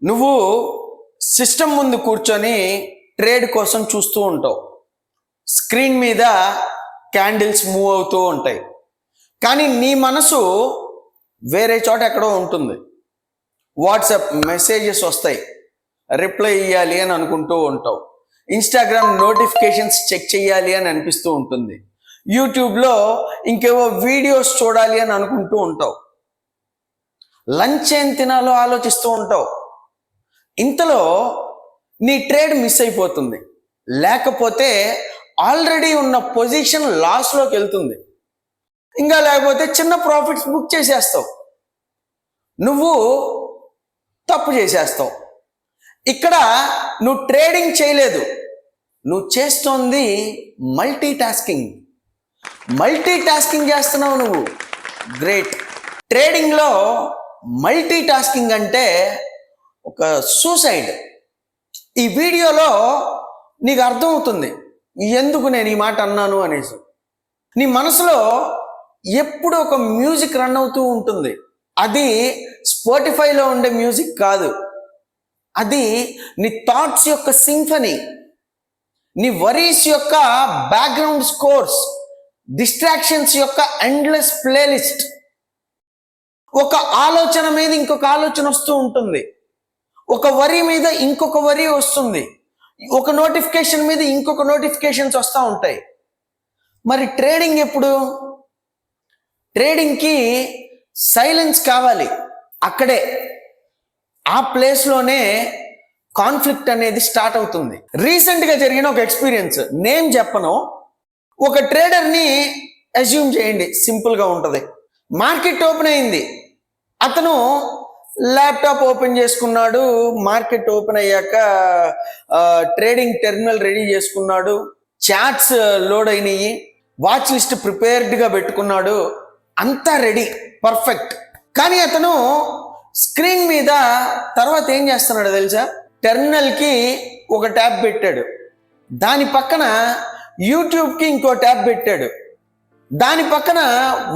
నువ్వు సిస్టమ్ ముందు కూర్చొని ట్రేడ్ కోసం చూస్తూ ఉంటావు. స్క్రీన్ మీద క్యాండిల్స్ మూవ్ అవుతూ ఉంటాయి, కానీ నీ మనసు వేరే చోట ఎక్కడో ఉంటుంది. వాట్సాప్ మెసేజెస్ వస్తాయి, రిప్లై ఇవ్వాలి అని అనుకుంటూ ఉంటావు. ఇన్స్టాగ్రామ్ నోటిఫికేషన్స్ చెక్ చేయాలి అని అనిపిస్తూ ఉంటుంది. యూట్యూబ్లో ఇంకేవో వీడియోస్ చూడాలి అని అనుకుంటూ ఉంటావు. లంచ్ ఏం తినాలో ఆలోచిస్తూ ఉంటావు. ఇంతలో నీ ట్రేడ్ మిస్ అయిపోతుంది, లేకపోతే ఆల్రెడీ ఉన్న పొజిషన్ లాస్లోకి వెళ్తుంది, ఇంకా లేకపోతే చిన్న ప్రాఫిట్స్ బుక్ చేసేస్తావు. నువ్వు తప్పు చేసేస్తావు. ఇక్కడ నువ్వు ట్రేడింగ్ చేయలేదు, నువ్వు చేస్తోంది మల్టీ టాస్కింగ్ చేస్తున్నావు నువ్వు. గ్రేట్. ట్రేడింగ్లో మల్టీ టాస్కింగ్ అంటే ఒక సూసైడ్. ఈ వీడియోలో నీకు అర్థమవుతుంది ఎందుకు నేను ఈ మాట అన్నాను అనేసి. నీ మనసులో ఎప్పుడు ఒక మ్యూజిక్ రన్ అవుతూ ఉంటుంది. అది స్పాటిఫైలో ఉండే మ్యూజిక్ కాదు, అది నీ థాట్స్ యొక్క సింఫనీ, నీ వరీస్ యొక్క బ్యాక్గ్రౌండ్ స్కోర్స్, డిస్ట్రాక్షన్స్ యొక్క ఎండ్లెస్ ప్లేలిస్ట్. ఒక ఆలోచన మీద ఇంకొక ఆలోచన వస్తూ ఉంటుంది, ఒక వరి మీద ఇంకొక వరి వస్తుంది, ఒక నోటిఫికేషన్ మీద ఇంకొక నోటిఫికేషన్స్ వస్తూ ఉంటాయి. మరి ట్రేడింగ్ ఎప్పుడు? ట్రేడింగ్కి సైలెన్స్ కావాలి. అక్కడే ఆ ప్లేస్లోనే కాన్ఫ్లిక్ట్ అనేది స్టార్ట్ అవుతుంది. రీసెంట్గా జరిగిన ఒక ఎక్స్పీరియన్స్, నేమ్ చెప్పను. ఒక ట్రేడర్ని అజ్యూమ్ చేయండి, సింపుల్గా ఉంటుంది. మార్కెట్ ఓపెన్ అయింది, అతను ల్యాప్టాప్ ఓపెన్ చేసుకున్నాడు. మార్కెట్ ఓపెన్ అయ్యాక ట్రేడింగ్ టెర్మినల్ రెడీ చేసుకున్నాడు, చాట్స్ లోడ్ అయినాయి, వాచ్ లిస్ట్ ప్రిపేర్డ్గా పెట్టుకున్నాడు, అంతా రెడీ, పర్ఫెక్ట్. కానీ అతను స్క్రీన్ మీద తర్వాత ఏం చేస్తున్నాడు తెలుసా? టెర్మినల్కి ఒక ట్యాబ్ పెట్టాడు, దాని పక్కన యూట్యూబ్కి ఇంకో ట్యాబ్ పెట్టాడు, దాని పక్కన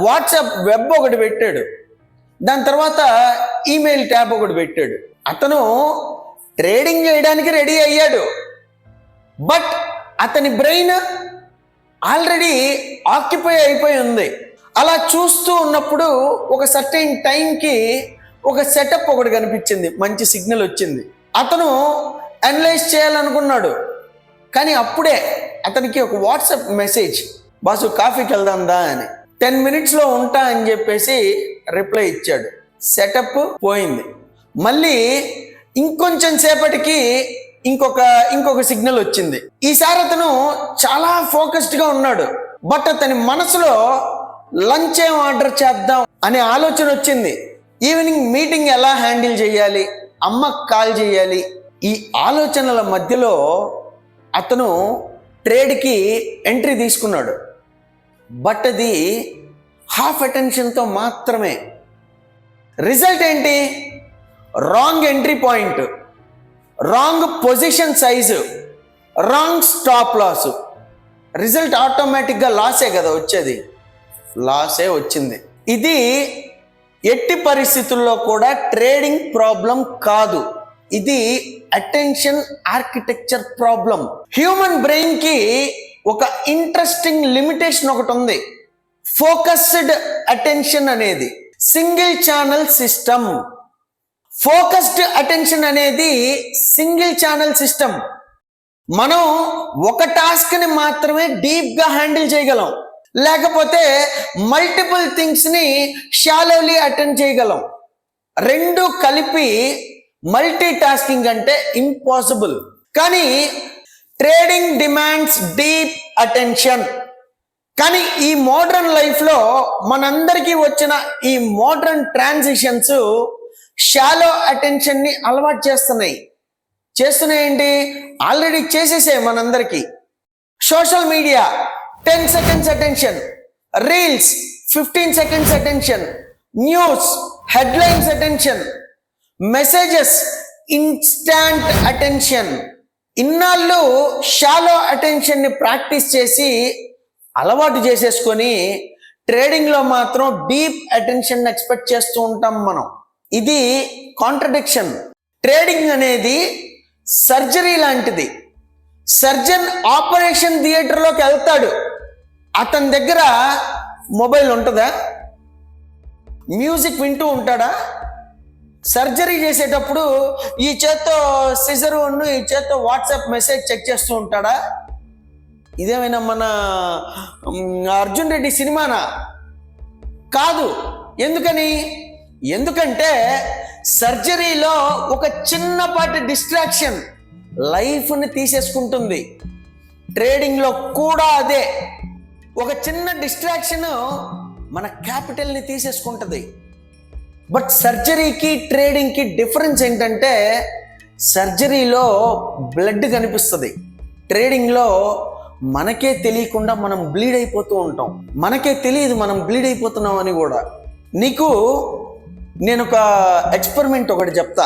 వాట్సాప్ వెబ్ ఒకటి పెట్టాడు, దాని తర్వాత ఈమెయిల్ ట్యాబ్ ఒకటి పెట్టాడు. అతను ట్రేడింగ్ చేయడానికి రెడీ అయ్యాడు, బట్ అతని బ్రెయిన్ ఆల్రెడీ ఆక్యుపై అయిపోయి ఉంది. అలా చూస్తూ ఉన్నప్పుడు ఒక సర్టైన్ టైంకి ఒక సెటప్ ఒకటి కనిపించింది, మంచి సిగ్నల్ వచ్చింది. అతను అనలైజ్ చేయాలనుకున్నాడు, కానీ అప్పుడే అతనికి ఒక వాట్సాప్ మెసేజ్, బాసు కాఫీకి వెళ్దాందా అని. 10 minutesలో ఉంటా అని చెప్పేసి రిప్లై ఇచ్చాడు. సెటప్ పోయింది. మళ్ళీ ఇంకొంచెం సేపటికి ఇంకొక సిగ్నల్ వచ్చింది. ఈసారి అతను చాలా ఫోకస్డ్గా ఉన్నాడు, బట్ అతని మనసులో లంచ్ ఏం ఆర్డర్ చేద్దాం అనే ఆలోచన వచ్చింది. ఈవినింగ్ మీటింగ్ ఎలా హ్యాండిల్ చేయాలి, అమ్మకు కాల్ చేయాలి, ఈ ఆలోచనల మధ్యలో అతను ట్రేడ్కి ఎంట్రీ తీసుకున్నాడు. బట్ అది హాఫ్ అటెన్షన్తో మాత్రమే. రిజల్ట్ ఏంటి? Wrong entry point, wrong position size, wrong stop loss. Result ఆటోమేటిక్గా లాసే కదా వచ్చేది, లాసే వచ్చింది. ఇది ఎట్టి పరిస్థితుల్లో కూడా ట్రేడింగ్ ప్రాబ్లం కాదు, ఇది అటెన్షన్ ఆర్కిటెక్చర్ ప్రాబ్లం. హ్యూమన్ బ్రెయిన్కి ఒక ఇంట్రెస్టింగ్ లిమిటేషన్ ఒకటి ఉంది, ఫోకస్డ్ అటెన్షన్ అనేది. Single channel system. Focused attention అనేది సింగిల్ ఛానల్ సిస్టమ్. మనం ఒక టాస్క్ని మాత్రమే డీప్గా హ్యాండిల్ చేయగలం, లేకపోతే మల్టిపుల్ థింగ్స్ని షాలోలీ అటెండ్ చేయగలం. రెండు కలిపి మల్టీ టాస్కింగ్ అంటే ఇంపాసిబుల్. కానీ ట్రేడింగ్ డిమాండ్స్ డీప్ అటెన్షన్. కానీ ఈ మోడ్రన్ లైఫ్లో మనందరికీ వచ్చిన ఈ మోడ్రన్ ట్రాన్సిషన్స్ షాలో అటెన్షన్ని అలవాటు చేస్తున్నాయేంటి? ఆల్రెడీ చేసేసాయి మనందరికీ. Social media 10 seconds attention, reels 15 seconds attention, news headlines attention, messages instant attention. ఇన్నాళ్ళు షాలో అటెన్షన్ని ప్రాక్టీస్ చేసి అలవాటు చేసేసుకొని ట్రేడింగ్లో మాత్రం డీప్ అటెన్షన్ ఎక్స్పెక్ట్ చేస్తూ ఉంటాం మనం. ఇది కాంట్రడిక్షన్. ట్రేడింగ్ అనేది సర్జరీ లాంటిది. సర్జన్ ఆపరేషన్ థియేటర్లోకి వెళ్తాడు, అతని దగ్గర మొబైల్ ఉంటుందా? మ్యూజిక్ వింటూ ఉంటాడా? సర్జరీ చేసేటప్పుడు ఈ చేత్తో సిజర్ ఉన్ను ఈ చేత్తో వాట్సాప్ మెసేజ్ చెక్ చేస్తూ ఉంటాడా? ఇదేమైనా మన అర్జున్ రెడ్డి సినిమానా? కాదు. ఎందుకంటే సర్జరీలో ఒక చిన్నపాటి డిస్ట్రాక్షన్ లైఫ్ని తీసేసుకుంటుంది. ట్రేడింగ్లో కూడా అదే, ఒక చిన్న డిస్ట్రాక్షన్ మన క్యాపిటల్ని తీసేసుకుంటుంది. బట్ సర్జరీకి ట్రేడింగ్కి డిఫరెన్స్ ఏంటంటే సర్జరీలో బ్లడ్ కనిపిస్తుంది, ట్రేడింగ్లో మనకే తెలియకుండా మనం బ్లీడ్ అయిపోతూ ఉంటాం. మనకే తెలియదు మనం బ్లీడ్ అయిపోతున్నాం అని కూడా. నీకు నేను ఒక ఎక్స్పెరిమెంట్ ఒకటి చెప్తా,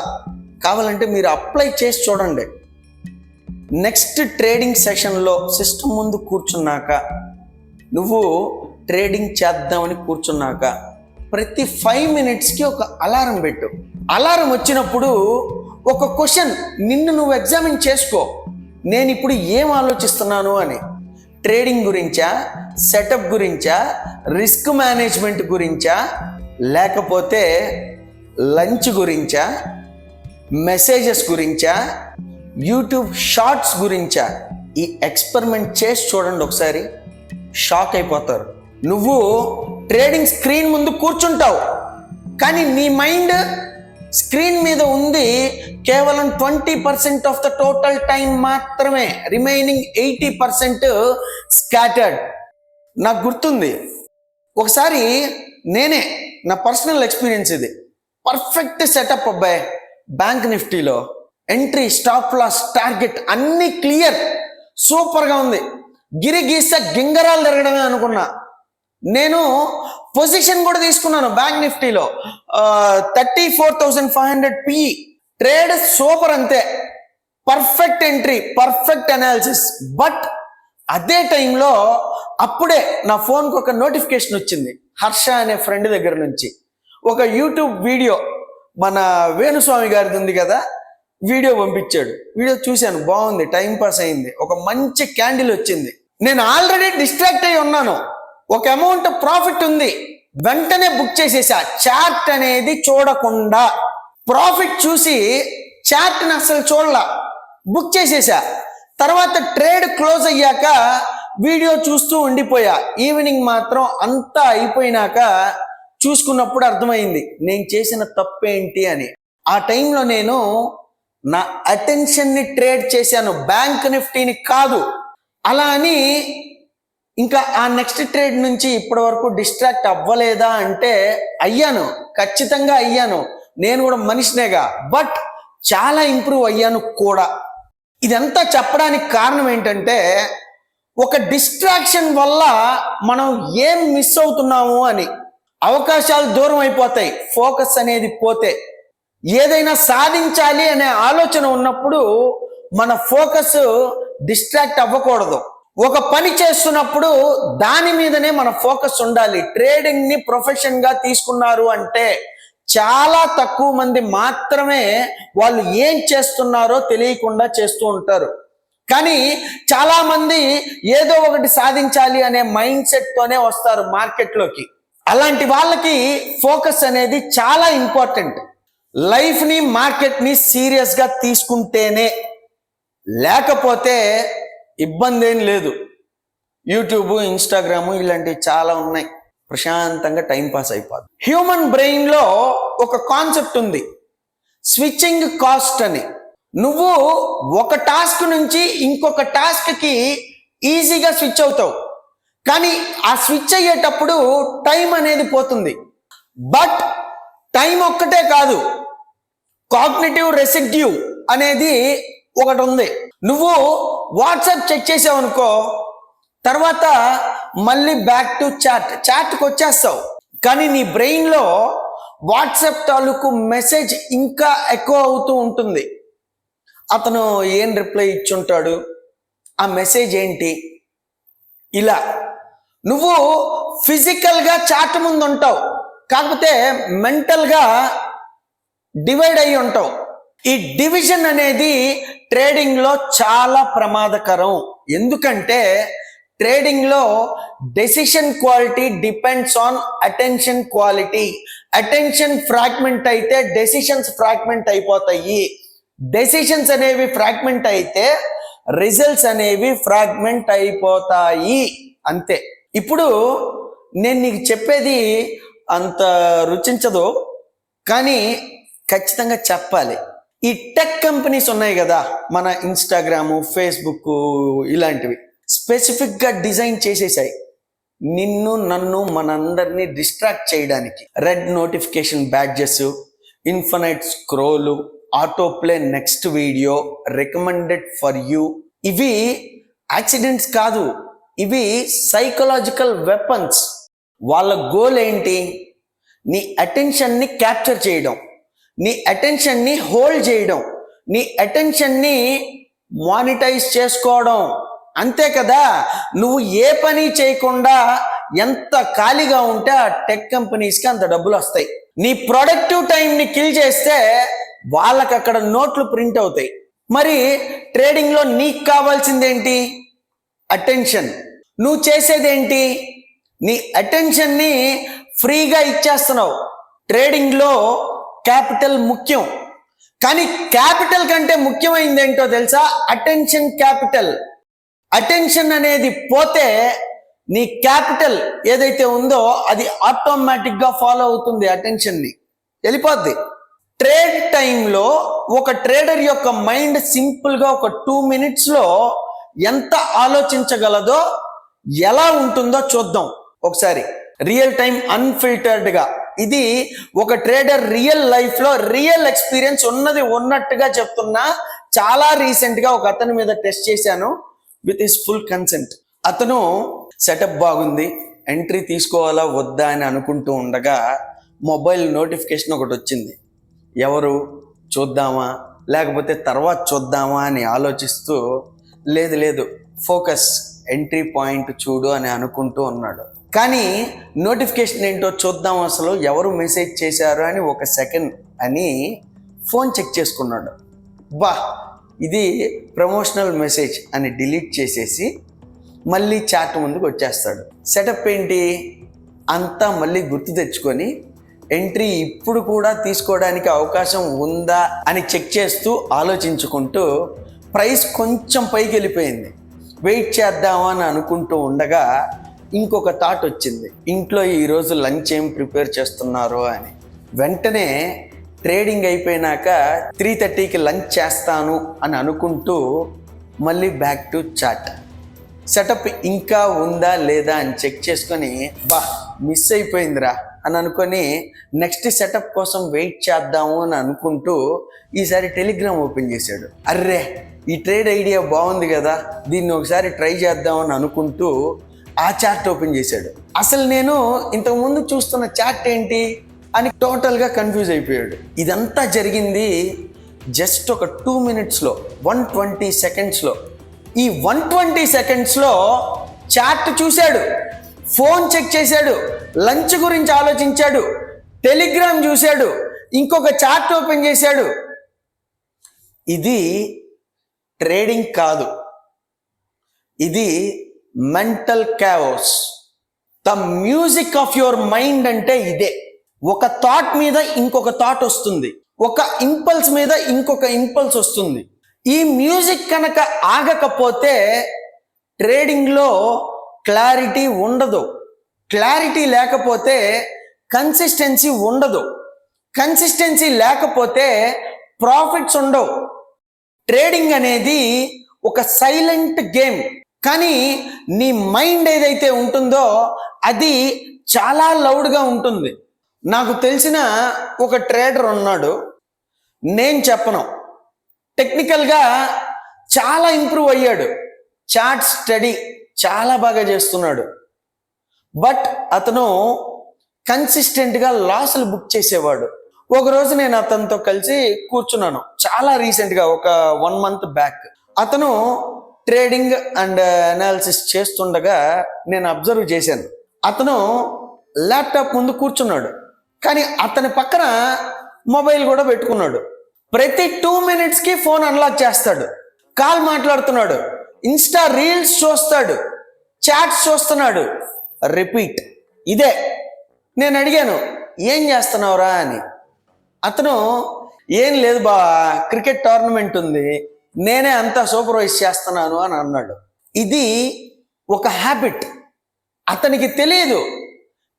కావాలంటే మీరు అప్లై చేసి చూడండి. నెక్స్ట్ ట్రేడింగ్ సెషన్లో సిస్టమ్ ముందు కూర్చున్నాక, నువ్వు ట్రేడింగ్ చేద్దామని కూర్చున్నాక ప్రతి 5 minutesకి ఒక అలారం పెట్టు. అలారం వచ్చినప్పుడు ఒక క్వశ్చన్ నిన్ను నువ్వు ఎగ్జామిన్ చేసుకో, నేను ఇప్పుడు ఏం ఆలోచిస్తున్నాను అని. ట్రేడింగ్ గురించా, సెటప్ గురించా, రిస్క్ మేనేజ్మెంట్ గురించా, లేకపోతే లంచ్ గురించా, మెసేజెస్ గురించా, యూట్యూబ్ షార్ట్స్ గురించా? ఈ ఎక్స్పెరిమెంట్ చేసి చూడండి ఒకసారి, షాక్ అయిపోతారు. నువ్వు ట్రేడింగ్ స్క్రీన్ ముందు కూర్చుంటావు, కానీ నీ మైండ్ స్క్రీన్ మీద ఉంది కేవలం 20% ఆఫ్ ద టోటల్ టైం మాత్రమే. Remaining 80% scattered. నాకు గుర్తుంది ఒకసారి, నేనే నా పర్సనల్ ఎక్స్పీరియన్స్ ఇది, పర్ఫెక్ట్ సెటప్ అబ్బాయి. బ్యాంక్ నిఫ్టీలో ఎంట్రీ, స్టాప్ లాస్, టార్గెట్ అన్నీ క్లియర్, సూపర్గా ఉంది. గిరిగీస గింగరాలు తిరగడమే అనుకున్నా. నేను పొజిషన్ కూడా తీసుకున్నాను బ్యాంక్ నిఫ్టీలో, 34,500 PE. ట్రేడ్ సూపర్, అంతే, perfect entry, perfect analysis. But అదే టైంలో అప్పుడే నా ఫోన్కి ఒక నోటిఫికేషన్ వచ్చింది, హర్ష అనే ఫ్రెండ్ దగ్గర నుంచి. ఒక యూట్యూబ్ వీడియో, మన వేణుస్వామి గారిది ఉంది కదా, వీడియో పంపించాడు. వీడియో చూశాను, బాగుంది, టైం పాస్ అయింది. ఒక మంచి క్యాండిల్ వచ్చింది. నేను ఆల్రెడీ డిస్ట్రాక్ట్ అయి ఉన్నాను, ఒక అమౌంట్ ప్రాఫిట్ ఉంది, వెంటనే బుక్ చేసేసా. చార్ట్ అనేది చూడకుండా, ప్రాఫిట్ చూసి చార్ట్ని అసలు చూడలా, బుక్ చేసేసా. తర్వాత ట్రేడ్ క్లోజ్ అయ్యాక వీడియో చూస్తూ ఉండిపోయా. ఈవినింగ్ మాత్రం అంతా అయిపోయినాక చూసుకున్నప్పుడు అర్థమైంది నేను చేసిన తప్పేంటి అని. ఆ టైంలో నేను నా అటెన్షన్ని ట్రేడ్ చేశాను, బ్యాంక్ నిఫ్టీని కాదు. అలా అని ఇంకా ఆ నెక్స్ట్ ట్రేడ్ నుంచి ఇప్పటి వరకు డిస్ట్రాక్ట్ అవ్వలేదా అంటే అయ్యాను, ఖచ్చితంగా అయ్యాను. నేను కూడా మనిషినేగా, బట్ చాలా ఇంప్రూవ్ అయ్యాను కూడా. ఇదంతా చెప్పడానికి కారణం ఏంటంటే ఒక డిస్ట్రాక్షన్ వల్ల మనం ఏం మిస్ అవుతున్నాము అని. అవకాశాలు దూరం అయిపోతాయి, ఫోకస్ అనేది పోతే. ఏదైనా సాధించాలి అనే ఆలోచన ఉన్నప్పుడు మన ఫోకస్ డిస్ట్రాక్ట్ అవ్వకూడదు. ఒక పని చేస్తున్నప్పుడు దాని మీదనే మన ఫోకస్ ఉండాలి. ట్రేడింగ్ ని ప్రొఫెషన్ గా తీసుకున్నారు అంటే చాలా తక్కువ మంది మాత్రమే వాళ్ళు ఏం చేస్తున్నారో తెలియకుండా చేస్తూ ఉంటారు. కానీ చాలా మంది ఏదో ఒకటి సాధించాలి అనే మైండ్ సెట్ తోనే వస్తారు మార్కెట్లోకి. అలాంటి వాళ్ళకి ఫోకస్ అనేది చాలా ఇంపార్టెంట్. లైఫ్ ని, మార్కెట్ ని సీరియస్ గా తీసుకుంటేనే, లేకపోతే ఇబ్బంది ఏం లేదు. యూట్యూబ్, ఇన్స్టాగ్రామ్ ఇలాంటివి చాలా ఉన్నాయి, ప్రశాంతంగా టైంపాస్ అయిపోదు. హ్యూమన్ బ్రెయిన్లో ఒక కాన్సెప్ట్ ఉంది, స్విచ్చింగ్ కాస్ట్ అని. నువ్వు ఒక టాస్క్ నుంచి ఇంకొక టాస్క్కి ఈజీగా స్విచ్ అవుతావు, కానీ ఆ స్విచ్ అయ్యేటప్పుడు టైం అనేది పోతుంది. బట్ టైం ఒక్కటే కాదు, కాగ్నిటివ్ రెసిడ్యూ అనేది ఒకటి ఉంది. నువ్వు వాట్సాప్ చెక్ చేసావు అనుకో, తర్వాత మళ్ళీ బ్యాక్ టు చాట్కి వచ్చేస్తావు, కానీ నీ బ్రెయిన్లో వాట్సాప్ తాలూకు మెసేజ్ ఇంకా ఎక్కువ అవుతూ ఉంటుంది. అతను ఏం రిప్లై ఇచ్చుంటాడు, ఆ మెసేజ్ ఏంటి, ఇలా. నువ్వు ఫిజికల్గా చాట్ ముందు ఉంటావు, కాకపోతే మెంటల్గా డివైడ్ అయ్యి ఉంటావు. ఈ డివిజన్ అనేది ట్రేడింగ్లో చాలా ప్రమాదకరం. ఎందుకంటే ట్రేడింగ్లో decision quality depends on attention quality. Attention fragment అయితే డెసిషన్స్ ఫ్రాగ్మెంట్ అయిపోతాయి. డెసిషన్స్ అనేవి ఫ్రాగ్మెంట్ అయితే రిజల్ట్స్ అనేవి ఫ్రాగ్మెంట్ అయిపోతాయి. అంతే. ఇప్పుడు నేను నీకు చెప్పేది అంత రుచించదు, కానీ ఖచ్చితంగా చెప్పాలి. ఈ టెక్ కంపెనీస్ ఉన్నాయి కదా, మన ఇన్స్టాగ్రాము, ఫేస్బుక్, ఇలాంటివి స్పెసిఫిక్గా డిజైన్ చేసేసాయి నిన్ను, నన్ను, మనందరినీ డిస్ట్రాక్ట్ చేయడానికి. Red notification badges, infinite scroll, auto play next video, recommended for you. ఇవి యాక్సిడెంట్స్ కాదు, ఇవి సైకలాజికల్ వెపన్స్. వాళ్ళ గోల్ ఏంటి? నీ అటెన్షన్ని క్యాప్చర్ చేయడం, నీ అటెన్షన్ని హోల్డ్ చేయడం, నీ అటెన్షన్ని మానిటైజ్ చేసుకోవడం. అంతే కదా. నువ్వు ఏ పని చేయకుండా ఎంత ఖాళీగా ఉంటే ఆ టెక్ కంపెనీస్కి అంత డబ్బులు వస్తాయి. నీ ప్రొడక్టివ్ టైంని కిల్ చేస్తే వాళ్ళకి అక్కడ నోట్లు ప్రింట్ అవుతాయి. మరి ట్రేడింగ్లో నీకు కావాల్సిందేంటి? అటెన్షన్. నువ్వు చేసేదేంటి? నీ అటెన్షన్ని ఫ్రీగా ఇచ్చేస్తున్నావు. ట్రేడింగ్లో క్యాపిటల్ ముఖ్యం, కానీ క్యాపిటల్ కంటే ముఖ్యమైనది ఏంటో తెలుసా? Attention capital. అటెన్షన్ అనేది పోతే నీ క్యాపిటల్ ఏదైతే ఉందో అది ఆటోమేటిక్గా ఫాలో అవుతుంది, అటెన్షన్ని వెళ్ళిపోద్ది. ట్రేడ్ టైంలో ఒక ట్రేడర్ యొక్క మైండ్ సింపుల్గా ఒక 2 minutesలో ఎంత ఆలోచించగలదో, ఎలా ఉంటుందో చూద్దాం ఒకసారి. రియల్ టైం అన్ఫిల్టర్డ్గా. ఇది ఒక ట్రేడర్ రియల్ లైఫ్లో రియల్ ఎక్స్పీరియన్స్ ఉన్నట్టుగా చెప్తున్నా. చాలా రీసెంట్గా ఒక అతని మీద టెస్ట్ చేశాను విత్ హిస్ ఫుల్ కన్సెంట్. అతను సెటప్ బాగుంది, ఎంట్రీ తీసుకోవాలా వద్దా అని అనుకుంటూ ఉండగా మొబైల్ నోటిఫికేషన్ ఒకటి వచ్చింది. ఎవరు? చూద్దామా లేకపోతే తర్వాత చూద్దామా అని ఆలోచిస్తూ, లేదు ఫోకస్, ఎంట్రీ పాయింట్ చూడు అని అనుకుంటూ ఉన్నాడు. కానీ నోటిఫికేషన్ ఏంటో చూద్దాం, అసలు ఎవరు మెసేజ్ చేశారు అని 1 సెకండ్ అని ఫోన్ చెక్ చేసుకున్నాడు. ఇది ప్రమోషనల్ మెసేజ్ అని డిలీట్ చేసేసి మళ్ళీ చాట్ ముందుకు వచ్చేస్తాడు. సెటప్ ఏంటి? అంతా మళ్ళీ గుర్తు తెచ్చుకొని ఎంట్రీ ఇప్పుడు కూడా తీసుకోవడానికి అవకాశం ఉందా అని చెక్ చేస్తూ ఆలోచించుకుంటూ ప్రైస్ కొంచెం పైకి వెళ్ళిపోయింది. వెయిట్ చేద్దామా అని అనుకుంటూ ఉండగా ఇంకొక థాట్ వచ్చింది, ఇంట్లో ఈరోజు లంచ్ ఏం ప్రిపేర్ చేస్తున్నారు అని. వెంటనే ట్రేడింగ్ అయిపోయినాక 3:30కి లంచ్ చేస్తాను అని అనుకుంటూ మళ్ళీ బ్యాక్ టు చాట్. సెటప్ ఇంకా ఉందా లేదా అని చెక్ చేసుకొని మిస్ అయిపోయిందిరా అని అనుకొని నెక్స్ట్ సెటప్ కోసం వెయిట్ చేద్దాము అని అనుకుంటూ ఈసారి టెలిగ్రామ్ ఓపెన్ చేశాడు. అర్రే, ఈ ట్రేడ్ ఐడియా బాగుంది కదా, దీన్ని ఒకసారి ట్రై చేద్దామని అనుకుంటూ ఆ చాట్ ఓపెన్ చేశాడు. అసలు నేను ఇంతకుముందు చూస్తున్న చాట్ ఏంటి అని టోటల్గా కన్ఫ్యూజ్ అయిపోయాడు. ఇదంతా జరిగింది జస్ట్ ఒక 2 minutesలో, 120 secondsలో. ఈ 120 secondsలో చాట్ చూశాడు, ఫోన్ చెక్ చేశాడు, లంచ్ గురించి ఆలోచించాడు, టెలిగ్రామ్ చూశాడు, ఇంకొక చాట్ ఓపెన్ చేశాడు. ఇది ట్రేడింగ్ కాదు, ఇది mental chaos. The music of your mind అంటే ఇదే. ఒక థాట్ మీద ఇంకొక థాట్ వస్తుంది, ఒక ఇంపల్స్ మీద ఇంకొక ఇంపల్స్ వస్తుంది. ఈ మ్యూజిక్ కనుక ఆగకపోతే ట్రేడింగ్లో క్లారిటీ ఉండదు. క్లారిటీ లేకపోతే కన్సిస్టెన్సీ ఉండదు. కన్సిస్టెన్సీ లేకపోతే ప్రాఫిట్స్ ఉండవు. ట్రేడింగ్ అనేది ఒక సైలెంట్ గేమ్. కానీ నీ మైండ్ ఏదైతే ఉంటుందో అది చాలా లౌడ్గా ఉంటుంది. నాకు తెలిసిన ఒక ట్రేడర్ ఉన్నాడు, నేను చెప్పను, టెక్నికల్గా చాలా ఇంప్రూవ్ అయ్యాడు, చార్ట్ స్టడీ చాలా బాగా చేస్తున్నాడు. బట్ అతను కన్సిస్టెంట్గా లాసులు బుక్ చేసేవాడు. ఒకరోజు నేను అతనితో కలిసి కూర్చున్నాను, చాలా రీసెంట్గా, ఒక 1 month బ్యాక్. అతను ట్రేడింగ్ అండ్ అనాలిసిస్ చేస్తుండగా నేను అబ్జర్వ్ చేశాను. అతను ల్యాప్టాప్ ముందు కూర్చున్నాడు, కానీ అతని పక్కన మొబైల్ కూడా పెట్టుకున్నాడు. ప్రతి 2 minutesకి ఫోన్ అన్లాక్ చేస్తాడు, కాల్ మాట్లాడుతున్నాడు, ఇన్స్టా రీల్స్ చూస్తాడు, చాట్స్ చూస్తున్నాడు, రిపీట్. ఇదే నేను అడిగాను, ఏం చేస్తున్నావురా అని. అతను ఏం లేదు బా, క్రికెట్ టోర్నమెంట్ ఉంది, నేనే అంతా సూపర్వైజ్ చేస్తున్నాను అని అన్నాడు. ఇది ఒక హ్యాబిట్, అతనికి తెలియదు,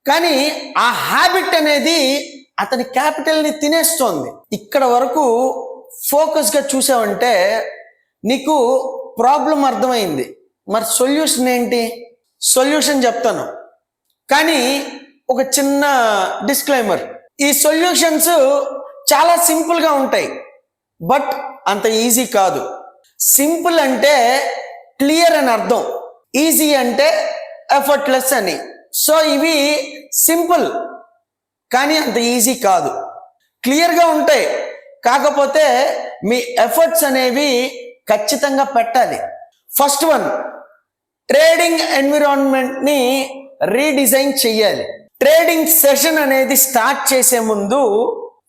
కానీ ఆ హ్యాబిట్ అనేది అతని క్యాపిటల్ని తినేస్తోంది. ఇక్కడ వరకు ఫోకస్గా చూసావంటే నీకు ప్రాబ్లం అర్థమైంది. మరి సొల్యూషన్ ఏంటి? సొల్యూషన్ చెప్తాను, కానీ ఒక చిన్న డిస్క్లైమర్. ఈ సొల్యూషన్స్ చాలా సింపుల్గా ఉంటాయి, బట్ అంత ఈజీ కాదు. సింపుల్ అంటే క్లియర్ అని అర్థం, ఈజీ అంటే ఎఫర్ట్లెస్ అని. సో ఇవి సింపుల్ కానీ అంత ఈజీ కాదు. క్లియర్గా ఉంటాయి, కాకపోతే మీ ఎఫర్ట్స్ అనేవి ఖచ్చితంగా పెట్టాలి. ఫస్ట్ వన్, ట్రేడింగ్ ఎన్విరాన్మెంట్ని రీడిజైన్ చెయ్యాలి. ట్రేడింగ్ సెషన్ అనేది స్టార్ట్ చేసే ముందు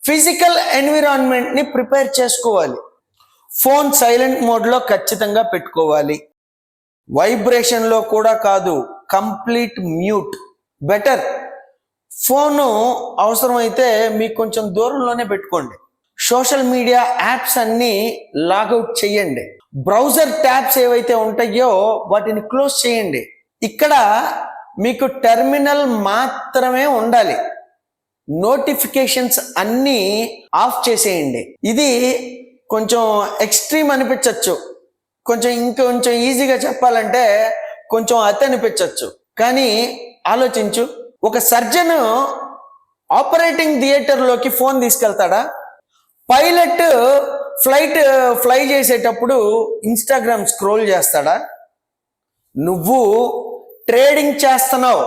ఫిజికల్ ఎన్విరాన్మెంట్ని ప్రిపేర్ చేసుకోవాలి. ఫోన్ సైలెంట్ మోడ్లో ఖచ్చితంగా పెట్టుకోవాలి. వైబ్రేషన్లో కూడా కాదు, కంప్లీట్ మ్యూట్ బెటర్. ఫోను అవసరమైతే మీకు కొంచెం దూరంలోనే పెట్టుకోండి. సోషల్ మీడియా యాప్స్ అన్నీ లాగౌట్ చేయండి. బ్రౌజర్ ట్యాబ్స్ ఏవైతే ఉంటాయో వాటిని క్లోజ్ చేయండి. ఇక్కడ మీకు టెర్మినల్ మాత్రమే ఉండాలి. నోటిఫికేషన్స్ అన్నీ ఆఫ్ చేసేయండి. ఇది కొంచెం ఎక్స్ట్రీమ్ అనిపించవచ్చు, ఇంకొంచెం ఈజీగా చెప్పాలంటే కొంచెం అతి అనిపించవచ్చు. కానీ ఆలోచించు, ఒక సర్జన్ ఆపరేటింగ్ థియేటర్లోకి ఫోన్ తీసుకెళ్తాడా? పైలట్ ఫ్లైట్ ఫ్లై చేసేటప్పుడు ఇన్స్టాగ్రామ్ స్క్రోల్ చేస్తాడా? నువ్వు ట్రేడింగ్ చేస్తున్నావు.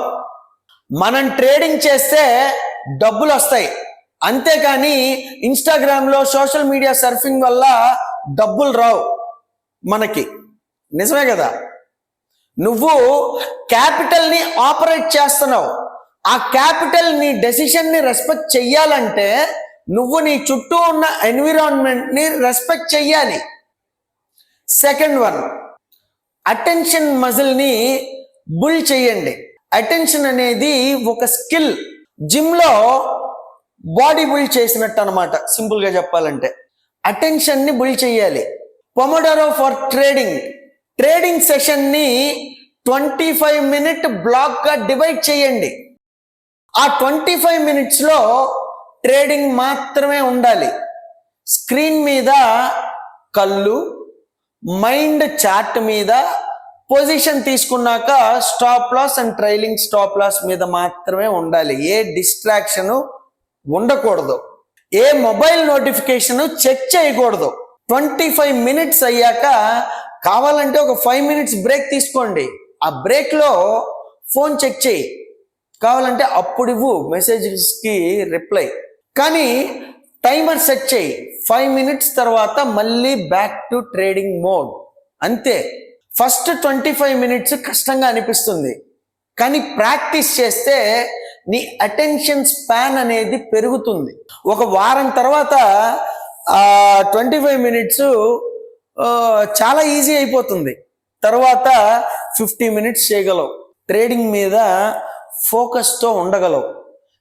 మనం ట్రేడింగ్ చేస్తే డబ్బులు వస్తాయి, అంతేకాని ఇన్స్టాగ్రామ్లో సోషల్ మీడియా సర్ఫింగ్ వల్ల డబ్బులు రావు మనకి. నిజమే కదా? నువ్వు క్యాపిటల్ని ఆపరేట్ చేస్తున్నావు. ఆ క్యాపిటల్ నీ డెసిషన్ని రెస్పెక్ట్ చెయ్యాలంటే నువ్వు నీ చుట్టూ ఉన్న ఎన్విరాన్మెంట్ని రెస్పెక్ట్ చెయ్యాలి. సెకండ్ వన్, అటెన్షన్ మజిల్ని బుల్ చేయండి. అటెన్షన్ అనేది ఒక స్కిల్. జిమ్లో బాడీ బిల్డ్ చేసినట్టు అనమాట, సింపుల్గా చెప్పాలంటే. అటెన్షన్ని బిల్డ్ చేయాలి. పొమోడోరో ఫర్ ట్రేడింగ్ సెషన్ని 25 minute బ్లాక్గా డివైడ్ చేయండి. ఆ 25 minutesలో ట్రేడింగ్ మాత్రమే ఉండాలి. స్క్రీన్ మీద కళ్ళు, మైండ్ చార్ట్ మీద పొజిషన్ తీసుకున్నాక stop loss and trailing stop loss మీద మాత్రమే ఉండాలి. ఏ డిస్ట్రాక్షన్ ఉండకూడదు, ఏ మొబైల్ నోటిఫికేషన్ చెక్ చేయకూడదు. 25 minutes అయ్యాక కావాలంటే ఒక 5 minutes బ్రేక్ తీసుకోండి. ఆ బ్రేక్లో ఫోన్ చెక్ చేయి, కావాలంటే అప్పుడు ఇవ్వు మెసేజెస్కి రిప్లై. కానీ టైమర్ సెట్ చేయి, 5 minutes తర్వాత మళ్ళీ బ్యాక్ టు ట్రేడింగ్ మోడ్. అంతే. ఫస్ట్ 25 minutes కష్టంగా అనిపిస్తుంది, కానీ ప్రాక్టీస్ చేస్తే నీ అటెన్షన్ స్పాన్ అనేది పెరుగుతుంది. ఒక వారం తర్వాత 25 minutes చాలా ఈజీ అయిపోతుంది. తర్వాత 50 minutes చేయగలవు. ట్రేడింగ్ మీద ఫోకస్తో ఉండగలవు.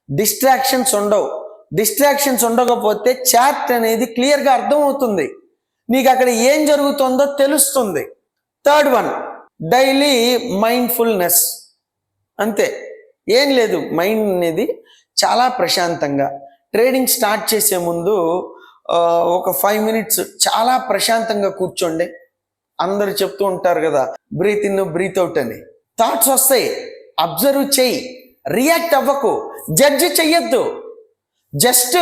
డిస్ట్రాక్షన్స్ ఉండవు. డిస్ట్రాక్షన్స్ ఉండకపోతే చార్ట్ అనేది క్లియర్గా అర్థమవుతుంది, నీకు అక్కడ ఏం జరుగుతుందో తెలుస్తుంది. Third one, daily mindfulness. అంతే, ఏం లేదు. మైండ్ అనేది చాలా ప్రశాంతంగా ట్రేడింగ్ స్టార్ట్ చేసే ముందు ఒక 5 minutes చాలా ప్రశాంతంగా కూర్చోండి. అందరు చెప్తూ ఉంటారు కదా, బ్రీత్ ఇన్ బ్రీత్ అవుట్ అని. థాట్స్ వస్తాయి, అబ్జర్వ్ చెయ్యి, రియాక్ట్ అవ్వకు, జడ్జి చెయ్యొద్దు, జస్ట్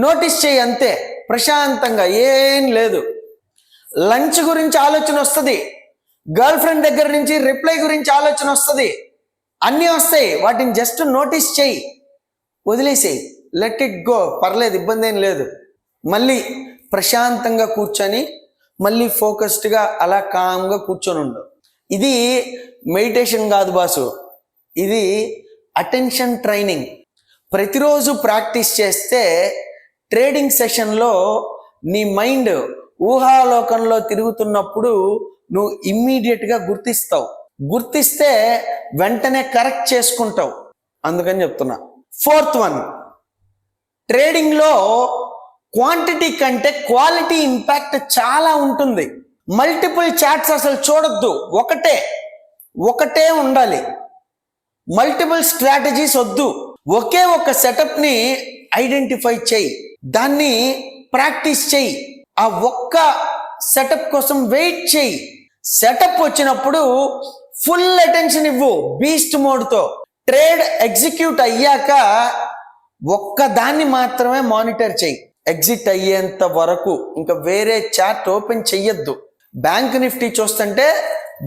నోటీస్ చెయ్యి అంతే. ప్రశాంతంగా, ఏం లేదు. లంచ్ గురించి ఆలోచన వస్తుంది, గర్ల్ ఫ్రెండ్ దగ్గర నుంచి రిప్లై గురించి ఆలోచన వస్తుంది, అన్నీ వస్తాయి. వాటిని జస్ట్ నోటీస్ చెయ్యి, వదిలేసేయి, లెట్ ఇట్ గో, పర్లేదు, ఇబ్బంది ఏం లేదు. మళ్ళీ ప్రశాంతంగా కూర్చొని మళ్ళీ ఫోకస్డ్గా అలా కామ్గా కూర్చొని ఉండు. ఇది మెడిటేషన్ కాదు బాసు, ఇది అటెన్షన్ ట్రైనింగ్. ప్రతిరోజు ప్రాక్టీస్ చేస్తే ట్రేడింగ్ సెషన్లో నీ మైండ్ ఊహాలోకంలో తిరుగుతున్నప్పుడు నువ్వు ఇమ్మీడియట్గా గుర్తిస్తే వెంటనే కరెక్ట్ చేసుకుంటావు. అందుకని చెప్తున్నా. 4th వన్, ట్రేడింగ్లో క్వాంటిటీ కంటే క్వాలిటీ ఇంపాక్ట్ చాలా ఉంటుంది. మల్టిపుల్ చార్ట్స్ అసలు చూడొద్దు, ఒకటే ఉండాలి. మల్టిపుల్ స్ట్రాటజీస్ వద్దు. ఒకే ఒక సెటప్ని ఐడెంటిఫై చేయి, దాన్ని ప్రాక్టీస్ చేయి. ఆ ఒక్క సెటప్ కోసం వెయిట్ చేయి. సెటప్ వచ్చినప్పుడు ఫుల్ అటెన్షన్ ఇవ్వు బీస్ట్ మోడ్తో. ట్రేడ్ ఎగ్జిక్యూట్ అయ్యాక ఒక్క దాన్ని మాత్రమే మానిటర్ చేయి. ఎగ్జిట్ అయ్యేంత వరకు ఇంకా వేరే చార్ట్ ఓపెన్ చెయ్యొద్దు. బ్యాంక్ నిఫ్టీ చూస్తుంటే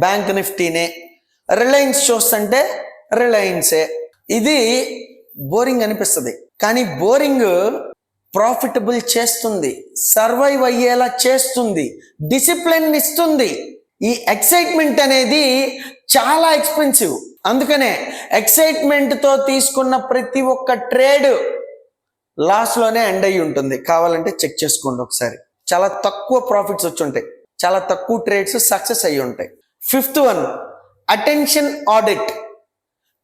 బ్యాంక్ నిఫ్టీనే, రిలయన్స్ చూస్తుంటే రిలయన్సే. ఇది బోరింగ్ అనిపిస్తుంది, కానీ బోరింగ్ ప్రాఫిటబుల్ చేస్తుంది, సర్వైవ్ అయ్యేలా చేస్తుంది, డిసిప్లిన్ ఇస్తుంది. ఈ ఎక్సైట్మెంట్ అనేది చాలా ఎక్స్పెన్సివ్. అందుకనే ఎక్సైట్మెంట్తో తీసుకున్న ప్రతి ఒక్క ట్రేడ్ లాస్లోనే ఎండ్ అయ్యి ఉంటుంది. కావాలంటే చెక్ చేసుకోండి ఒకసారి. చాలా తక్కువ ప్రాఫిట్స్ వచ్చి ఉంటాయి, చాలా తక్కువ ట్రేడ్స్ సక్సెస్ అయ్యి ఉంటాయి. 5th one, attention audit.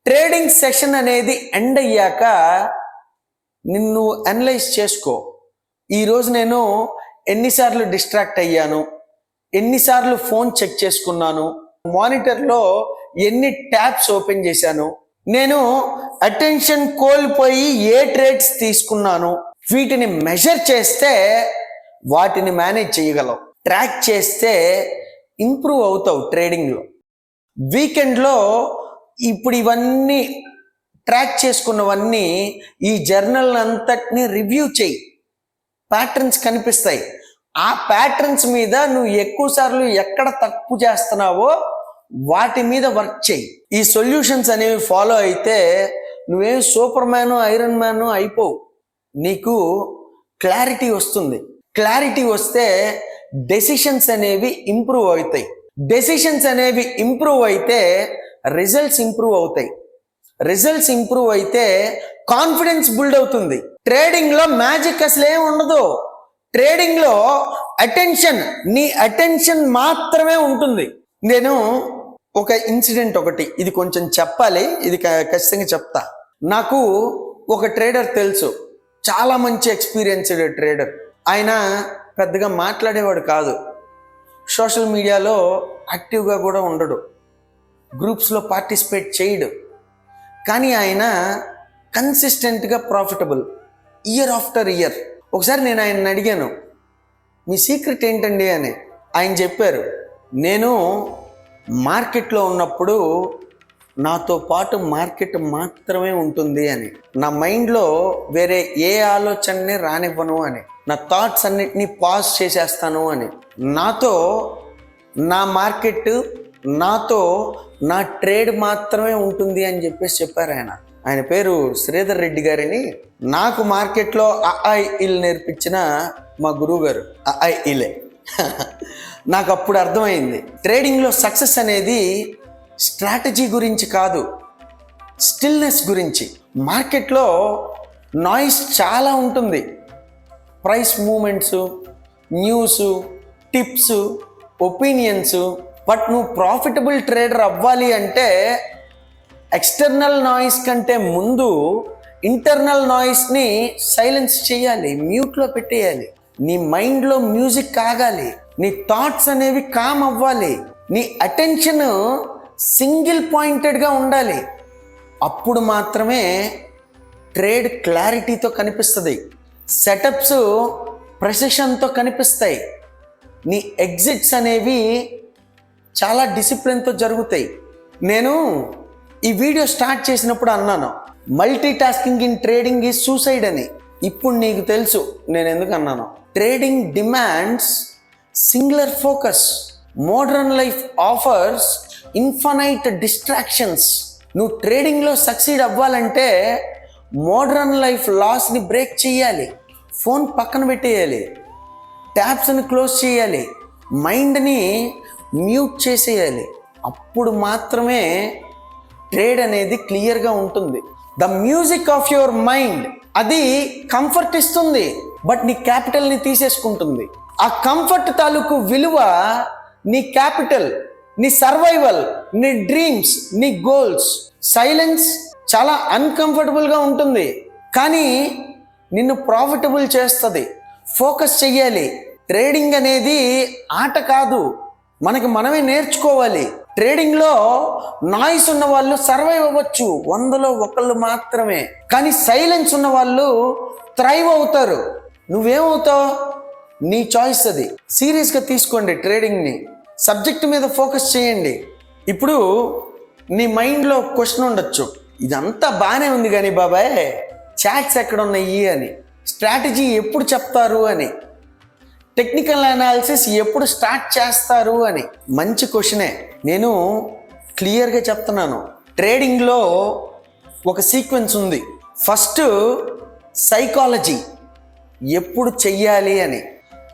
Trading session అనేది ఎండ్ అయ్యాక నిన్ను అనలైజ్ చేసుకో. ఈరోజు నేను ఎన్నిసార్లు డిస్ట్రాక్ట్ అయ్యాను, ఎన్నిసార్లు ఫోన్ చెక్ చేసుకున్నాను, మానిటర్లో ఎన్ని ట్యాబ్స్ ఓపెన్ చేశాను, నేను అటెన్షన్ కోల్పోయి ఏ ట్రేడ్స్ తీసుకున్నాను. వీటిని మెజర్ చేస్తే వాటిని మేనేజ్ చేయగలవు. ట్రాక్ చేస్తే ఇంప్రూవ్ అవుతావు ట్రేడింగ్లో. వీకెండ్లో ఇప్పుడు ఇవన్నీ ట్రాక్ చేసుకున్నవన్నీ ఈ జర్నల్ అంతటిని రివ్యూ చేయి. ప్యాటర్న్స్ కనిపిస్తాయి. ఆ ప్యాటర్న్స్ మీద నువ్వు ఎక్కువ సార్లు ఎక్కడ తప్పు చేస్తున్నావో వాటి మీద వర్క్ చేయి. ఈ సొల్యూషన్స్ అనేవి ఫాలో అయితే నువ్వేం సూపర్ మ్యాను, ఐరన్ మ్యాను అయిపోవు. నీకు క్లారిటీ వస్తుంది. క్లారిటీ వస్తే డెసిషన్స్ అనేవి ఇంప్రూవ్ అవుతాయి. డెసిషన్స్ అనేవి ఇంప్రూవ్ అయితే రిజల్ట్స్ ఇంప్రూవ్ అవుతాయి. రిజల్ట్స్ ఇంప్రూవ్ అయితే కాన్ఫిడెన్స్ బిల్డ్ అవుతుంది. ట్రేడింగ్లో మ్యాజిక్ అసలు ఏం ఉండదు. ట్రేడింగ్లో నీ అటెన్షన్ మాత్రమే ఉంటుంది. నేను ఒక ఇన్సిడెంట్ ఒకటి, ఇది కొంచెం చెప్పాలి, ఇది ఖచ్చితంగా చెప్తా. నాకు ఒక ట్రేడర్ తెలుసు, చాలా మంచి ఎక్స్పీరియన్స్డ్ ట్రేడర్. ఆయన పెద్దగా మాట్లాడేవాడు కాదు, సోషల్ మీడియాలో యాక్టివ్గా కూడా ఉండడు, గ్రూప్స్లో పార్టిసిపేట్ చేయడు. కానీ ఆయన కన్సిస్టెంట్గా ప్రాఫిటబుల్ ఇయర్ ఆఫ్టర్ ఇయర్. ఒకసారి నేను ఆయన్ని అడిగాను, మీ సీక్రెట్ ఏంటండి అని. ఆయన చెప్పారు, నేను మార్కెట్లో ఉన్నప్పుడు నాతో పాటు మార్కెట్ మాత్రమే ఉంటుంది అని. నా మైండ్లో వేరే ఏ ఆలోచనని రానివ్వను అని. నా థాట్స్ అన్నిటినీ పాజ్ చేసేస్తాను అని. నాతో నా మార్కెట్, నాతో నా ట్రేడ్ మాత్రమే ఉంటుంది అని చెప్పారు ఆయన. ఆయన పేరు శ్రీధర్ రెడ్డి గారిని. నాకు మార్కెట్లో ఇల్ నేర్పించిన మా గురువు గారు ఇలే. నాకు అప్పుడు అర్థమైంది, ట్రేడింగ్లో సక్సెస్ అనేది స్ట్రాటజీ గురించి కాదు, స్టిల్నెస్ గురించి. మార్కెట్లో నాయిస్ చాలా ఉంటుంది, price movements, news, tips, opinions. But నువ్వు ప్రాఫిటబుల్ ట్రేడర్ అవ్వాలి అంటే ఎక్స్టర్నల్ నాయిస్ కంటే ముందు ఇంటర్నల్ నాయిస్ని సైలెన్స్ చేయాలి, మ్యూట్లో పెట్టేయాలి. నీ మైండ్లో మ్యూజిక్ ఆగాలి, నీ థాట్స్ అనేవి కామ్ అవ్వాలి, నీ అటెన్షన్ సింగిల్ పాయింటెడ్గా ఉండాలి. అప్పుడు మాత్రమే ట్రేడ్ క్లారిటీతో కనిపిస్తుంది, సెటప్స్ ప్రెసిషన్తో కనిపిస్తాయి, నీ ఎగ్జిట్స్ అనేవి చాలా డిసిప్లిన్తో జరుగుతాయి. నేను ఈ వీడియో స్టార్ట్ చేసినప్పుడు అన్నాను, multi tasking in trading is suicide అని. ఇప్పుడు నీకు తెలుసు నేను ఎందుకు అన్నాను. Trading demands singular focus. Modern life offers infinite distractions. నువ్వు ట్రేడింగ్లో సక్సీడ్ అవ్వాలంటే మోడర్న్ లైఫ్ లాస్ని బ్రేక్ చేయాలి, ఫోన్ పక్కన పెట్టేయాలి, ట్యాబ్స్ని క్లోజ్ చేయాలి, మైండ్ని మ్యూట్ చేసేయాలి. అప్పుడు మాత్రమే ట్రేడ్ అనేది క్లియర్గా ఉంటుంది. The music of your mind అది కంఫర్ట్ ఇస్తుంది. బట్ నీ క్యాపిటల్ని తీసేసుకుంటుంది. ఆ కంఫర్ట్ తాలూకు విలువ నీ క్యాపిటల్, నీ సర్వైవల్, నీ డ్రీమ్స్, నీ గోల్స్. సైలెన్స్ చాలా అన్కంఫర్టబుల్గా ఉంటుంది, కానీ నిన్ను ప్రాఫిటబుల్ చేస్తుంది. ఫోకస్ చెయ్యాలి. ట్రేడింగ్ అనేది ఆట కాదు, మనకి మనమే నేర్చుకోవాలి. ట్రేడింగ్లో నాయిస్ ఉన్న వాళ్ళు సర్వైవ్ అవ్వచ్చు, 100లో 1 మాత్రమే. కానీ సైలెన్స్ ఉన్న వాళ్ళు థ్రైవ్ అవుతారు. నువ్వేమవుతావు? నీ చాయిస్ అది. సీరియస్గా తీసుకోండి ట్రేడింగ్ని. సబ్జెక్ట్ మీద ఫోకస్ చేయండి. ఇప్పుడు నీ మైండ్లో క్వశ్చన్ ఉండొచ్చు, ఇదంతా బాగానే ఉంది కానీ బాబాయ్ చాట్స్ ఎక్కడ ఉన్నాయి అని, స్ట్రాటజీ ఎప్పుడు చెప్తారు అని, టెక్నికల్ అనాలిసిస్ ఎప్పుడు స్టార్ట్ చేస్తారు అని. మంచి క్వశ్చనే. నేను క్లియర్గా చెప్తున్నాను. ట్రేడింగ్లో ఒక సీక్వెన్స్ ఉంది. ఫస్ట్ సైకాలజీ ఎప్పుడు చెయ్యాలి అని,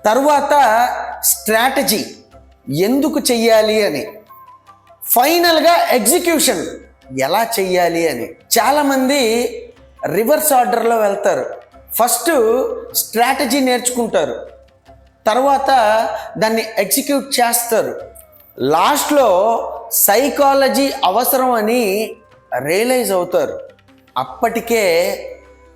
తర్వాత స్ట్రాటజీ ఎందుకు చెయ్యాలి అని, ఫైనల్గా ఎగ్జిక్యూషన్ ఎలా చెయ్యాలి అని. చాలామంది రివర్స్ ఆర్డర్లో వెళ్తారు. ఫస్ట్ స్ట్రాటజీ నేర్చుకుంటారు, తర్వాత దాన్ని ఎగ్జిక్యూట్ చేస్తారు. లాస్ట్లో సైకాలజీ అవసరం అని రియలైజ్ అవుతారు. అప్పటికే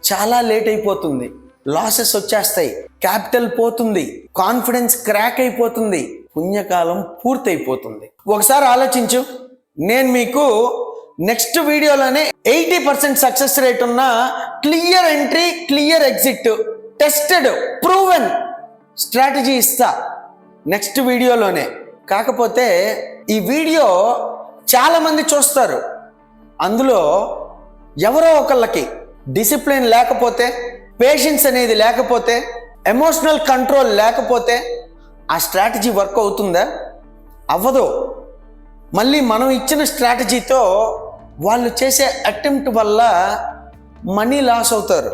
చాలా లేట్ అయిపోతుంది. లాసెస్ వచ్చేస్తాయి, క్యాపిటల్ పోతుంది, కాన్ఫిడెన్స్ క్రాక్ అయిపోతుంది, పుణ్యకాలం పూర్తయిపోతుంది. ఒకసారి ఆలోచించు. నేను మీకు నెక్స్ట్ వీడియోలోనే 80% సక్సెస్ రేట్ ఉన్న clear entry, clear exit, tested, proven strategy ఇస్తా నెక్స్ట్ వీడియోలోనే. కాకపోతే ఈ వీడియో చాలామంది చూస్తారు, అందులో ఎవరో ఒకళ్ళకి డిసిప్లిన్ లేకపోతే, పేషెన్స్ అనేది లేకపోతే, ఎమోషనల్ కంట్రోల్ లేకపోతే ఆ స్ట్రాటజీ వర్క్ అవుతుందా? అవ్వదు. మళ్ళీ మనం ఇచ్చిన స్ట్రాటజీతో వాళ్ళు చేసే అటెంప్ట్ వల్ల మనీ లాస్ అవుతారు.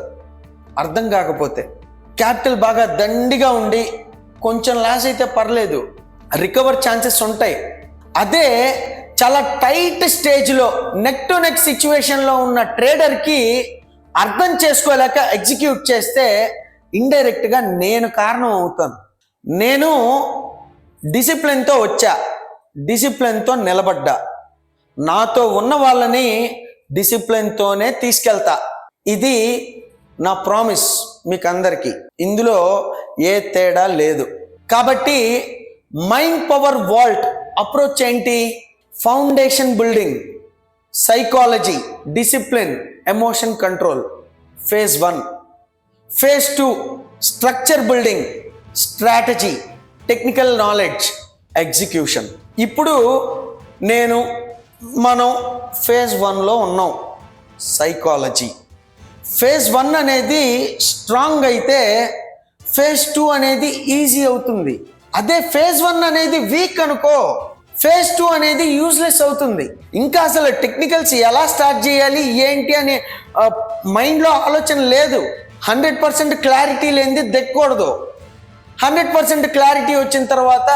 అర్థం కాకపోతే క్యాపిటల్ బాగా దండిగా ఉండి కొంచెం లాస్ అయితే పర్లేదు, రికవర్ ఛాన్సెస్ ఉంటాయి. అదే చాలా టైట్ స్టేజ్లో నెక్ టు నెక్ సిచ్యువేషన్లో ఉన్న ట్రేడర్కి అర్థం చేసుకోలేక ఎగ్జిక్యూట్ చేస్తే ఇండైరెక్ట్గా నేను కారణం అవుతాను. నేను డిసిప్లిన్తో వచ్చా, డిసిప్లిన్తో నిలబడ్డా, నాతో ఉన్న వాళ్ళని డిసిప్లిన్తోనే తీసుకెళ్తా. ఇది నా ప్రామిస్ మీకు అందరికీ. ఇందులో ఏ తేడా లేదు. కాబట్టి మైండ్ పవర్ వాల్ట్ అప్రోచ్ ఏంటి? Foundation building, psychology, discipline, emotion control, phase 1. Phase 2 structure building, strategy, technical knowledge, execution. ఇప్పుడు మనం ఫేజ్ 1లో ఉన్నాం, సైకాలజీ. ఫేజ్ 1 అనేది స్ట్రాంగ్ అయితే ఫేజ్ 2 అనేది ఈజీ అవుతుంది. అదే ఫేజ్ 1 అనేది వీక్ అనుకో, ఫేజ్ 2 అనేది యూజ్లెస్ అవుతుంది. ఇంకా అసలు టెక్నికల్స్ ఎలా స్టార్ట్ చేయాలి ఏంటి అనే మైండ్లో ఆలోచన లేదు. 100% క్లారిటీ లేనిది దెక్కకూడదు. 100% క్లారిటీ వచ్చిన తర్వాత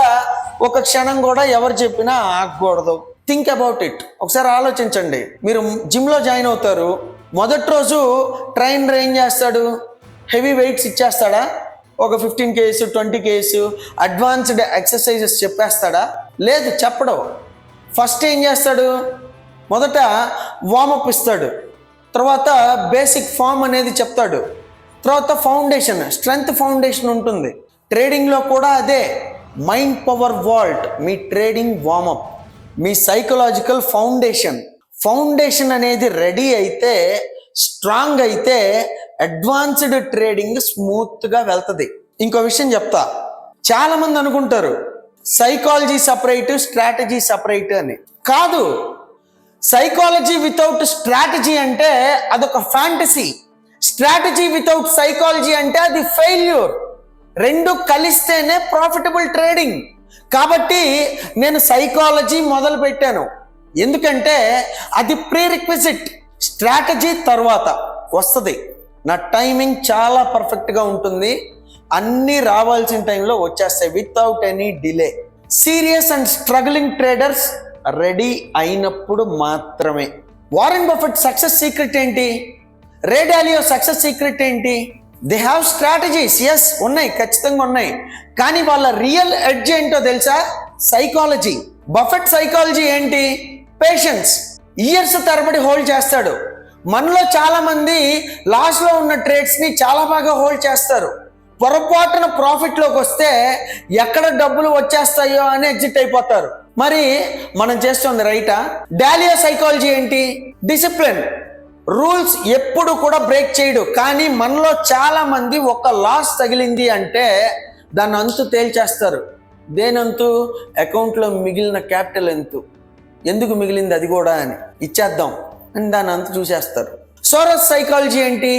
ఒక క్షణం కూడా ఎవరు చెప్పినా ఆగకూడదు. Think about it. ఒకసారి ఆలోచించండి. మీరు జిమ్లో జాయిన్ అవుతారు, మొదటి రోజు ట్రైనర్ ఏం చేస్తాడు? హెవీ వెయిట్స్ ఇచ్చేస్తాడా? ఒక 15 kgs 20 kgs అడ్వాన్స్డ్ ఎక్సర్సైజెస్ చెప్పేస్తాడా? లేదు, చెప్పడు. ఫస్ట్ ఏం చేస్తాడు? మొదట వార్మప్ ఇస్తాడు, తర్వాత బేసిక్ ఫామ్ అనేది చెప్తాడు, తర్వాత ఫౌండేషన్, స్ట్రెంగ్త్ ఫౌండేషన్ ఉంటుంది. ట్రేడింగ్లో కూడా అదే. మైండ్ పవర్ వాల్ట్ మీ ట్రేడింగ్ వార్మప్, మీ సైకలాజికల్ ఫౌండేషన్ అనేది రెడీ అయితే, స్ట్రాంగ్ అయితే అడ్వాన్స్డ్ ట్రేడింగ్ స్మూత్గా వెళ్తుంది. ఇంకో విషయం చెప్తా. చాలామంది అనుకుంటారు సైకాలజీ సపరేట్, స్ట్రాటజీ సపరేట్ అని. కాదు. సైకాలజీ వితౌట్ స్ట్రాటజీ అంటే అదొక ఫ్యాంటసీ. స్ట్రాటజీ వితౌట్ సైకాలజీ అంటే అది ఫెయిల్యూర్. రెండు కలిస్తేనే ప్రాఫిటబుల్ ట్రేడింగ్. కాబట్టి నేను సైకాలజీ మొదలు పెట్టాను, ఎందుకంటే అది ప్రీ రిక్విజిట్. స్ట్రాటజీ తర్వాత వస్తుంది. నా టైమింగ్ చాలా పర్ఫెక్ట్గా ఉంటుంది, అన్నీ రావాల్సిన టైంలో వచ్చేస్తాయి without any delay. Serious and struggling traders ready అయినప్పుడు మాత్రమే. వారెన్ బఫెట్ సక్సెస్ సీక్రెట్ ఏంటి? రే డాలియో సక్సెస్ సీక్రెట్ ఏంటి? దే హ్యావ్ స్ట్రాటజీస్, ఎస్ ఉన్నాయి, ఖచ్చితంగా ఉన్నాయి. కానీ వాళ్ళ రియల్ ఎడ్జ్ ఏంటో తెలుసా? సైకాలజీ. బఫెట్ సైకాలజీ ఏంటి? పేషెన్స్. ఇయర్స్ తరబడి హోల్డ్ చేస్తాడు. మనలో చాలా మంది లాస్లో ఉన్న ట్రేడ్స్ని చాలా బాగా హోల్డ్ చేస్తారు. పొరపాటున ప్రాఫిట్లోకి వస్తే ఎక్కడ డబ్బులు వచ్చేస్తాయో అని ఎగ్జిట్ అయిపోతారు. మరి మనం చేస్తుంది రైటా? డాలియో సైకాలజీ ఏంటి? డిసిప్లిన్. రూల్స్ ఎప్పుడు కూడా బ్రేక్ చేయడు. కానీ మనలో చాలా మంది ఒక లాస్ తగిలింది అంటే దాన్ని అంతు తేల్చేస్తారు. దేనంతు? అకౌంట్లో మిగిలిన క్యాపిటల్ ఎందుకు మిగిలింది అది కూడా అని ఇచ్చేద్దాం అని దాన్ని అంతు చూసేస్తారు. సోరస్ సైకాలజీ ఏంటి?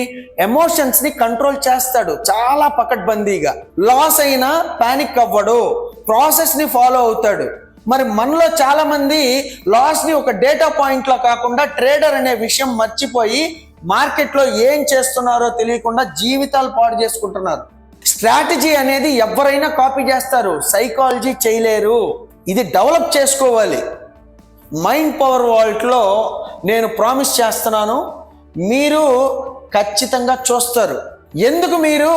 ఎమోషన్స్ని కంట్రోల్ చేస్తాడు చాలా పకడ్బందీగా. లాస్ అయినా పానిక్ అవ్వడు, ప్రాసెస్ని ఫాలో అవుతాడు. మరి మనలో చాలా మంది లాస్ని ఒక డేటా పాయింట్లో కాకుండా ట్రేడర్ అనే విషయం మర్చిపోయి మార్కెట్లో ఏం చేస్తున్నారో తెలియకుండా జీవితాలు పాడు చేసుకుంటున్నారు. స్ట్రాటజీ అనేది ఎవరైనా కాపీ చేస్తారు, సైకాలజీ చేయలేరు. ఇది డెవలప్ చేసుకోవాలి. మైండ్ పవర్ వాల్ట్లో నేను ప్రామిస్ చేస్తున్నాను, మీరు ఖచ్చితంగా చూస్తారు ఎందుకు మీరు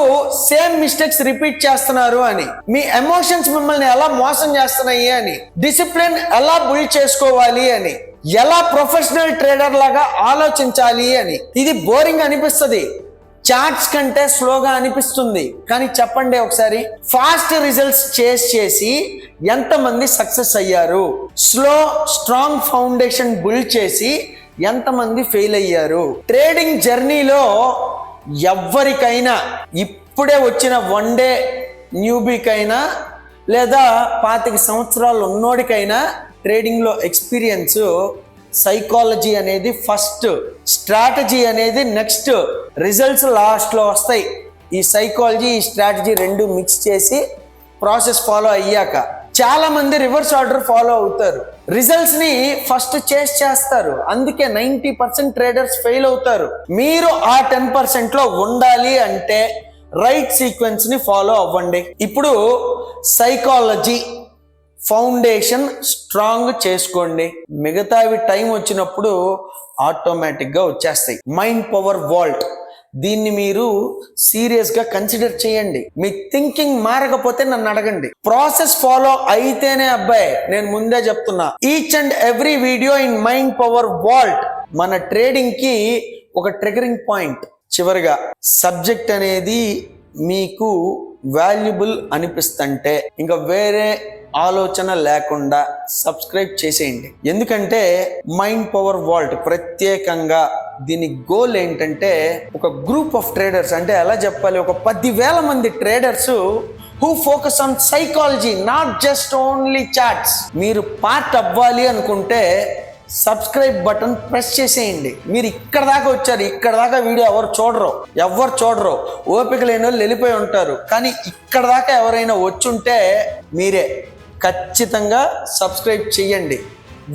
సేమ్ మిస్టేక్స్ రిపీట్ చేస్తున్నారు అని. మీ ఎమోషన్స్ మిమ్మల్ని ఎలా మోసం చేస్తున్నాయి అని, డిసిప్లిన్ ఎలా బిల్డ్ చేసుకోవాలి అని, ఎలా ప్రొఫెషనల్ ట్రేడర్ లాగా ఆలోచించాలి అని. ఇది బోరింగ్ అనిపిస్తుంది, చార్ట్స్ కంటే స్లోగా అనిపిస్తుంది. కానీ చెప్పండి ఒకసారి, ఫాస్ట్ రిజల్ట్స్ చేసి ఎంతమంది సక్సెస్ అయ్యారు? స్లో స్ట్రాంగ్ ఫౌండేషన్ బిల్డ్ చేసి ఎంతమంది ఫెయిల్ అయ్యారు? ట్రేడింగ్ జర్నీలో ఎవరికైనా, ఇప్పుడే వచ్చిన వన్ డే న్యూబీకైనా లేదా 25 సంవత్సరాలు ఉన్నోడికైనా ట్రేడింగ్లో ఎక్స్పీరియన్స్, సైకాలజీ అనేది ఫస్ట్, స్ట్రాటజీ అనేది నెక్స్ట్, రిజల్ట్స్ లాస్ట్లో వస్తాయి. ఈ సైకాలజీ ఈ స్ట్రాటజీ రెండు మిక్స్ చేసి ప్రాసెస్ ఫాలో అయ్యాక చాలా మంది రివర్స్ ఆర్డర్ ఫాలో అవుతారు. రిజల్ట్స్ ని ఫస్ట్ చేస్తారు. అందుకే 90% ట్రేడర్స్ ఫెయిల్ అవుతారు. మీరు ఆ 10% లో ఉండాలి అంటే రైట్ సీక్వెన్స్ ని ఫాలో అవ్వండి. ఇప్పుడు సైకాలజీ ఫౌండేషన్ స్ట్రాంగ్ చేసుకోండి, మిగతావి టైం వచ్చినప్పుడు ఆటోమేటిక్గా వచ్చేస్తాయి. మైండ్ పవర్ వాల్ట్, దీన్ని మీరు సీరియస్గా కన్సిడర్ చేయండి. మీ థింకింగ్ మారకపోతే నన్ను అడగండి. ప్రాసెస్ ఫాలో అయితేనే అబ్బాయి, నేను ముందే చెప్తున్నా, each and every video in Mind Power Vault మన ట్రేడింగ్ కి ఒక ట్రిగరింగ్ పాయింట్. చివరిగా, సబ్జెక్ట్ అనేది మీకు వాల్యుబుల్ అనిపిస్తుంటే ఇంకా వేరే ఆలోచన లేకుండా సబ్స్క్రైబ్ చేసేయండి. ఎందుకంటే మైండ్ పవర్ వాల్ట్ ప్రత్యేకంగా దీని గోల్ ఏంటంటే ఒక గ్రూప్ ఆఫ్ ట్రేడర్స్, అంటే ఎలా చెప్పాలి, ఒక 10,000 మంది traders who focus on psychology, not just only charts. మీరు పార్ట్ అవ్వాలి అనుకుంటే సబ్స్క్రైబ్ బటన్ ప్రెస్ చేసేయండి. మీరు ఇక్కడ దాకా వచ్చారు, ఇక్కడ దాకా వీడియో ఎవరు చూడరు, ఓపిక లేని వాళ్ళు వెళ్ళిపోయి ఉంటారు. కానీ ఇక్కడ దాకా ఎవరైనా వచ్చుంటే మీరే. ఖచ్చితంగా సబ్స్క్రైబ్ చేయండి.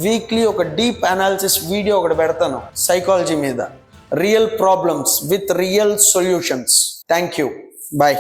వీక్లీ ఒక డీప్ అనాలిసిస్ వీడియో ఒకటి పెడతాను సైకాలజీ మీద, real problems with real solutions. Thank you, bye.